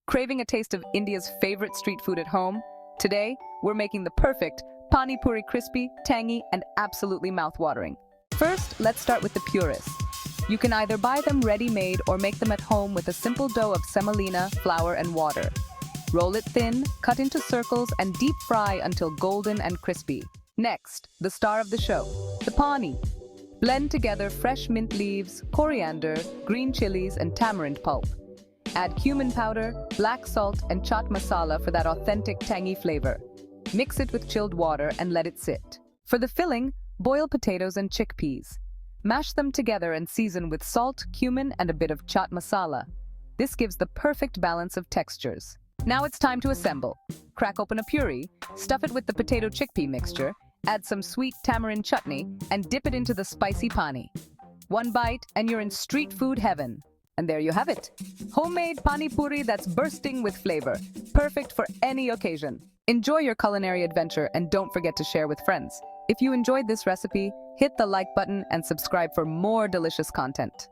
Craving a taste of India's favorite street food at home? Today, we're making the perfect Pani Puri, crispy, tangy, and absolutely mouth-watering. First, let's start with the purists. You can either buy them ready-made or make them at home with a simple dough of semolina, flour, and water. Roll it thin, cut into circles, and deep fry until golden and crispy. Next, the star of the show, the Pani. Blend together fresh mint leaves, coriander, green chilies, and tamarind pulp. Add cumin powder, black salt, and chaat masala for that authentic tangy flavor. Mix it with chilled water and let it sit. For the filling, boil potatoes and chickpeas. Mash them together and season with salt, cumin, and a bit of chaat masala. This gives the perfect balance of textures. Now it's time to assemble. Crack open a puri, stuff it with the potato-chickpea mixture, add some sweet tamarind chutney, and dip it into the spicy pani. One bite, and you're in street food heaven. And there you have it. Homemade pani puri that's bursting with flavor. Perfect for any occasion. Enjoy your culinary adventure and don't forget to share with friends. If you enjoyed this recipe, hit the like button and subscribe for more delicious content.